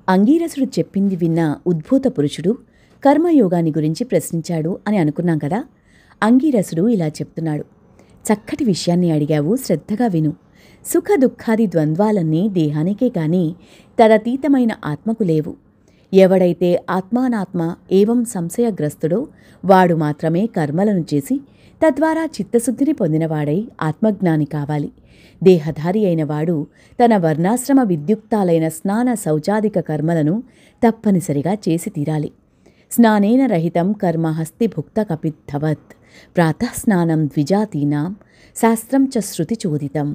అంగీరసుడు చెప్పింది విన్న ఉద్భూత పురుషుడు కర్మయోగాన్ని గురించి ప్రశ్నించాడు అని అనుకున్నాం కదా. అంగీరసుడు ఇలా చెప్తున్నాడు: చక్కటి విషయాన్ని అడిగావు, శ్రద్ధగా విను. సుఖ దుఃఖాది ద్వంద్వాలన్నీ దేహానికే గాని తదతీతమైన ఆత్మకు లేవు. ఎవడైతే ఆత్మానాత్మ ఏవం సంశయగ్రస్తుడో వాడు మాత్రమే కర్మలను చేసి తద్వారా చిత్తశుద్ధిని పొందినవాడై ఆత్మజ్ఞాని కావాలి. దేహధారి అయిన వాడు తన వర్ణాశ్రమ విద్యుక్తాలైన స్నాన శౌచాదిక కర్మలను తప్పనిసరిగా చేసి తీరాలి. స్నానేన రహితం కర్మ హస్తిభుక్త కపిద్ధవత్ ప్రాతఃస్నానం ద్విజాతీనాం శాస్త్రం చ శృతి చోదితం.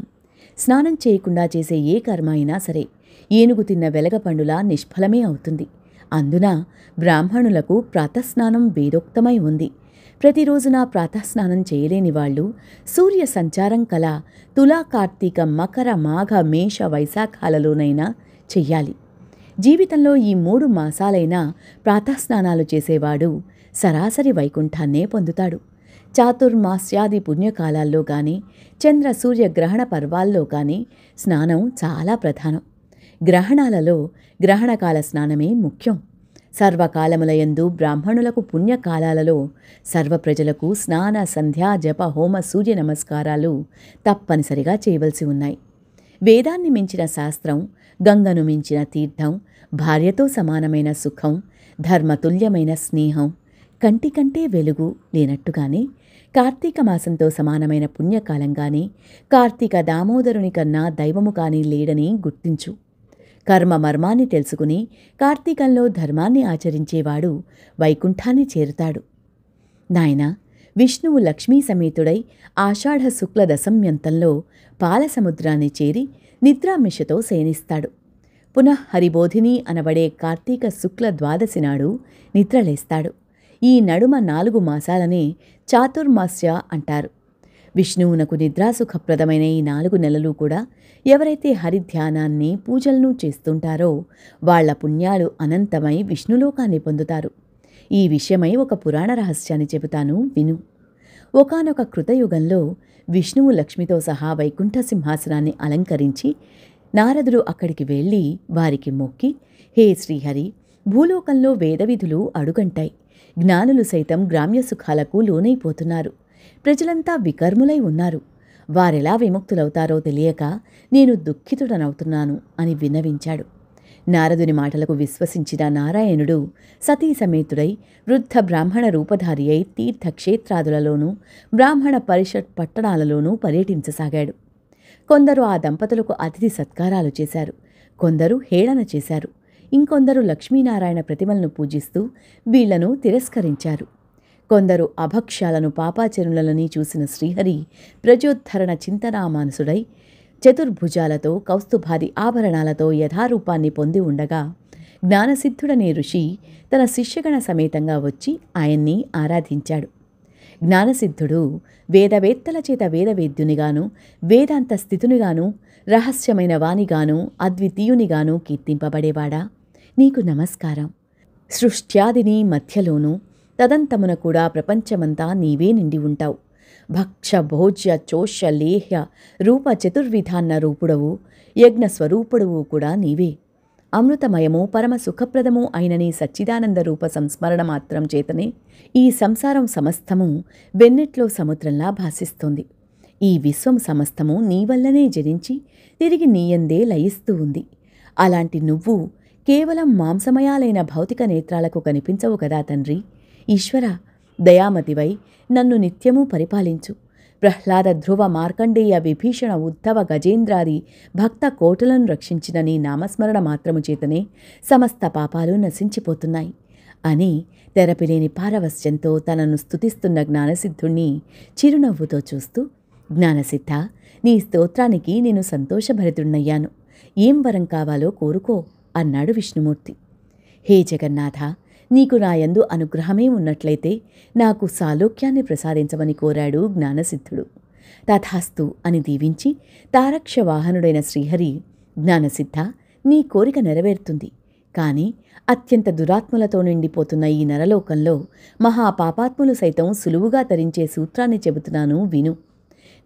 స్నానం చేయకుండా చేసే ఏ కర్మ అయినా సరే ఏనుగు తిన్న వెలగపండులా నిష్ఫలమే అవుతుంది. అందున బ్రాహ్మణులకు ప్రాతఃస్నానం వేదోక్తమై ఉంది. ప్రతిరోజున ప్రాతఃస్నానం చేయలేని వాళ్ళు సూర్య సంచారం కల తులా కార్తీక మకర మాఘ మేష వైశాఖాలలోనైనా చెయ్యాలి. జీవితంలో ఈ 3 మాసాలైనా ప్రాతఃస్నానాలు చేసేవాడు సరాసరి వైకుంఠాన్నే పొందుతాడు. చాతుర్మాస్యాది పుణ్యకాలాల్లో గాని చంద్ర సూర్య గ్రహణ పర్వాల్లో గాని స్నానం చాలా ప్రధానం. గ్రహణాలలో గ్రహణకాల స్నానమే ముఖ్యం. సర్వకాలములయందు బ్రాహ్మణులకు పుణ్యకాలాలలో సర్వ ప్రజలకు స్నాన సంధ్యా జప హోమ సూర్య నమస్కారాలు తప్పనిసరిగా చేయవలసి ఉన్నాయి. వేదాన్ని మించిన శాస్త్రం, గంగను మించిన తీర్థం, భార్యతో సమానమైన సుఖం, ధర్మతుల్యమైన స్నేహం, కంటికంటే వెలుగు లేనట్టుగానే కార్తీక మాసంతో సమానమైన పుణ్యకాలం గాని కార్తీక దామోదరుని కన్నా దైవము కానీ లేడని గుర్తించు. కర్మ మర్మాన్ని తెలుసుకుని కార్తీకంలో ధర్మాన్ని ఆచరించేవాడు వైకుంఠాన్ని చేరుతాడు. నాయనా, విష్ణువు లక్ష్మీ సమేతుడై ఆషాఢ శుక్ల దశమ్యంతంలో పాలసముద్రాన్ని చేరి నిద్రామిషతో శయనిస్తాడు. పునః హరిబోధిని అనబడే కార్తీక శుక్ల ద్వాదశి నాడు నిద్రలేస్తాడు. ఈ నడుమ 4 మాసాలనే చాతుర్మాస్య అంటారు. విష్ణువునకు నిద్రాసుఖప్రదమైన ఈ 4 నెలలు కూడా ఎవరైతే హరిధ్యానాన్ని పూజలను చేస్తుంటారో వాళ్ల పుణ్యాలు అనంతమై విష్ణులోకాన్ని పొందుతారు. ఈ విషయమై ఒక పురాణ రహస్యాన్ని చెబుతాను, విను. ఒకానొక కృతయుగంలో విష్ణువు లక్ష్మితో సహా వైకుంఠ సింహాసనాన్ని అలంకరించి నారదుడు అక్కడికి వెళ్ళి వారికి మొక్కి, హే శ్రీహరి, భూలోకంలో వేదవిధులు అడుగంటాయి. జ్ఞానులు సైతం గ్రామ్య సుఖాలకు లోనైపోతున్నారు. ప్రజలంతా వికర్ములై ఉన్నారు. వారెలా విముక్తులవుతారో తెలియక నేను దుఃఖితుడనవుతున్నాను అని విన్నవించాడు. నారదుని మాటలకు విశ్వసించిన నారాయణుడు సతీ సమేతుడై వృద్ధ బ్రాహ్మణ రూపధారి అయి తీర్థక్షేత్రాదులలోనూ బ్రాహ్మణ పరిషత్ పట్టణాలలోనూ పర్యటించసాగాడు. కొందరు ఆ దంపతులకు అతిథి సత్కారాలు చేశారు. కొందరు హేళన చేశారు. ఇంకొందరు లక్ష్మీనారాయణ ప్రతిమలను పూజిస్తూ వీళ్లను తిరస్కరించారు. కొందరు అభక్ష్యాలను పాపాచరులని చూసిన శ్రీహరి ప్రజోద్ధరణ చింతనామానసుడై చతుర్భుజాలతో కౌస్తుభాది ఆభరణాలతో యథారూపాన్ని పొంది ఉండగా జ్ఞానసిద్ధుడనే ఋషి తన శిష్యగణ సమేతంగా వచ్చి ఆయన్ని ఆరాధించాడు. జ్ఞానసిద్ధుడు వేదవేత్తల చేత వేదవేద్యునిగాను వేదాంత స్థితునిగాను రహస్యమైన వానిగాను అద్వితీయునిగాను కీర్తింపబడేవాడా, నీకు నమస్కారం. సృష్ట్యాదిని మధ్యలోనూ తదంతమున కూడా ప్రపంచమంతా నీవే నిండి ఉంటావు. భక్ష భోజ్య చోష్య లేహ్య రూప చతుర్విధాన్న రూపుడవు, యజ్ఞ స్వరూపుడవు కూడా నీవే. అమృతమయము పరమ సుఖప్రదము అయిన నీ సచ్చిదానంద రూప సంస్మరణ మాత్రం చేతనే ఈ సంసారం సమస్తము వెన్నెట్లో సముద్రంలా భాసిస్తోంది. ఈ విశ్వం సమస్తము నీ వల్లనే జరించి తిరిగి నీయందే లయిస్తూ ఉంది. అలాంటి నువ్వు కేవలం మాంసమయాలైన భౌతిక నేత్రాలకు కనిపించవు కదా తండ్రి. ఈశ్వర, దయామతివై నన్ను నిత్యమూ పరిపాలించు. ప్రహ్లాద ధ్రువ మార్కండేయ విభీషణ ఉద్ధవ గజేంద్రాది భక్త కోటులను రక్షించిన నీ నామస్మరణ మాత్రము చేతనే సమస్త పాపాలు నశించిపోతున్నాయి అని తెరపిలేని పారవస్యంతో తనను స్తుతిస్తున్న జ్ఞానసిద్ధుణ్ణి చిరునవ్వుతో చూస్తూ, జ్ఞానసిద్ధ, నీ స్తోత్రానికి నేను సంతోషభరితుణ్ణయ్యాను. ఏం వరం కావాలో కోరుకో అన్నాడు విష్ణుమూర్తి. హే జగన్నాథ, నీకు నాయందు అనుగ్రహమే ఉన్నట్లయితే నాకు సాలోక్యాన్ని ప్రసాదించమని కోరాడు జ్ఞానసిద్ధుడు. తథాస్తు అని దీవించి తారక్ష వాహనుడైన శ్రీహరి, జ్ఞానసిద్ధ, నీ కోరిక నెరవేరుతుంది. కాని అత్యంత దురాత్మలతో నిండిపోతున్న ఈ నరలోకంలో మహాపాపాత్ములు సైతం సులువుగా తరించే సూత్రాన్ని చెబుతున్నాను, విను.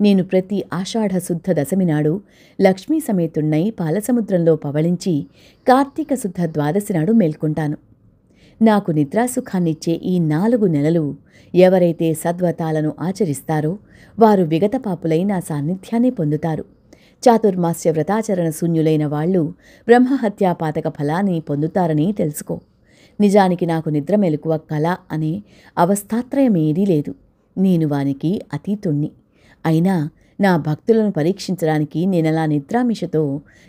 నేను ప్రతి ఆషాఢ శుద్ధ దశమి నాడు లక్ష్మీ సమేతుణ్ణై పాలసముద్రంలో పవళించి కార్తీక శుద్ధ ద్వాదశి నాడు మేల్కొంటాను. నాకు నిద్రాసుఖాన్నిచ్చే ఈ 4 నెలలు ఎవరైతే సద్వ్రతాలను ఆచరిస్తారో వారు విగతపాపులై నా సాన్నిధ్యాన్ని పొందుతారు. చాతుర్మాస్య వ్రతాచరణ శూన్యులైన వాళ్ళు బ్రహ్మహత్యాపాతక ఫలాన్ని పొందుతారని తెలుసుకో. నిజానికి నాకు నిద్ర మెలకువ కళ అనే అవస్థాత్రయమేదీ లేదు. నేను వానికి అతీతుణ్ణి. అయినా నా భక్తులను పరీక్షించడానికి నేనలా నిద్రామిషతో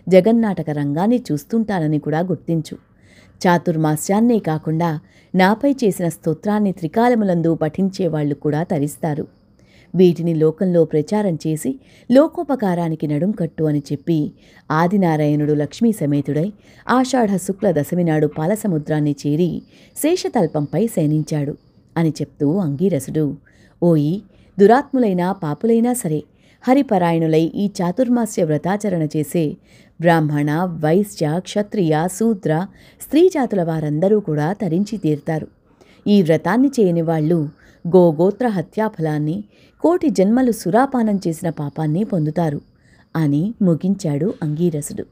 జగన్నాటక రంగాన్ని చూస్తుంటానని కూడా గుర్తించు. చాతుర్మాస్యాన్నే కాకుండా నాపై చేసిన స్తోత్రాన్ని త్రికాలములందు పఠించేవాళ్లు కూడా తరిస్తారు. వీటిని లోకంలో ప్రచారం చేసి లోకోపకారానికి నడుంకట్టు అని చెప్పి ఆదినారాయణుడు లక్ష్మీ సమేతుడై ఆషాఢ శుక్ల దశమి నాడు పాలసముద్రాన్ని చేరి శేషతల్పంపై శయనించాడు అని చెప్తూ అంగీరసుడు, ఓయి దురాత్ములైనా పాపులైనా సరే హరిపరాయణులై ఈ చాతుర్మాస్య వ్రతాచరణ చేసే బ్రాహ్మణ, వైశ్య, క్షత్రియ, శూద్ర, స్త్రీ జాతుల వారందరూ కూడా తరించి తీరుతారు. ఈ వ్రతాన్ని చేయని వాళ్ళు గోగోత్ర హత్యాఫలాన్ని, కోటి జన్మలు సురాపానం చేసిన పాపాన్ని పొందుతారు అని ముగించాడు అంగీరసుడు.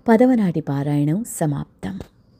10వ నాటి పారాయణం సమాప్తం.